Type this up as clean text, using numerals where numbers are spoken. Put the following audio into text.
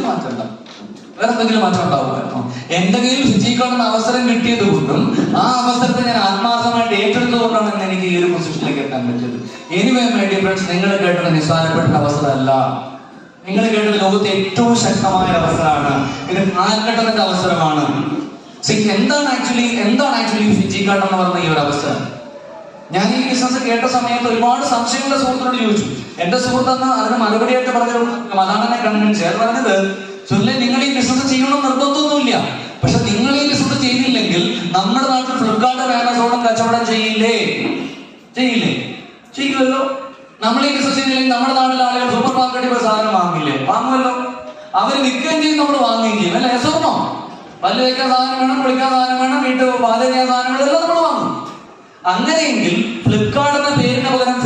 മാറ്റണ്ട, വേറെ എന്തെങ്കിലും മാറ്റം ഉണ്ടാവുമായിരുന്നോ? എന്റെ കയ്യിൽ ഫിജിക്കാണെന്ന അവസരം കിട്ടിയത് കൊണ്ടും ആ അവസരത്തെ ഞാൻ ആത്മാർത്ഥമായിട്ട് ഏറ്റെടുത്തുകൊണ്ടാണ് ഇന്ന് എനിക്ക് ഈ ഒരു പൊസിഷനിലേക്ക് എത്താൻ പറ്റിയത്. എനിവേ മൈ ഡിയർ ഫ്രണ്ട്സ്, നിങ്ങൾ കേട്ടത് നിസ്സാരപ്പെട്ട അവസരമല്ല. നിങ്ങൾ കേട്ടത് ലോകത്തെ ഏറ്റവും ശക്തമായ അവസരമാണ്. ഇത് കാലഘട്ടത്തിന്റെ അവസരമാണ്. എന്താണ് ആക്ച്വലി ഫിജിക്കാട്ട് എന്ന് പറഞ്ഞ ഈ ഒരു അവസരം? ഞാൻ ഈ ബിസിനസ് കേട്ട സമയത്ത് ഒരുപാട് സംശയങ്ങളുടെ സുഹൃത്തിനോട് ചോദിച്ചു. എന്റെ സുഹൃത്തെന്ന് അതിന് മറുപടിയായിട്ട് പറഞ്ഞു, അതാണ് എന്നെ കൺവിൻസ് ചെയ്യാൻ പറഞ്ഞത്, സുനിലെ നിങ്ങൾ ഈ ബിസിനസ് ചെയ്യണം നിർബന്ധമൊന്നുമില്ല, പക്ഷെ നിങ്ങൾ ഈ ബിസിനസ് ചെയ്തില്ലെങ്കിൽ നമ്മുടെ നാട്ടിൽ ഫ്ലിപ്കാർട്ടും ആമസോണും കച്ചവടം ചെയ്യില്ലല്ലോ. നമ്മൾ ഈ ബിസിനസ് ചെയ്തില്ലെങ്കിൽ നമ്മുടെ നാട്ടിലെ ആളുകൾ സൂപ്പർ മാർക്കറ്റിൽ പോയി സാധനം വാങ്ങുമല്ലോ. അവർ വിൽക്കുകയും ചെയ്യും, നമ്മൾ വാങ്ങുകയും ചെയ്യും, അല്ലെ? സ്വർണ്ണോ പല്ല് വയ്ക്കാൻ സാധനം വേണം, കുളിക്കാൻ സാധനം വേണം, വീട്ടിൽ പാചകം ചെയ്യാൻ സാധനങ്ങളെല്ലാം നമ്മൾ വാങ്ങും. അങ്ങനെയെങ്കിൽ ഫ്ലിപ്കാർട്ട് എന്ന പേരിന് പകരം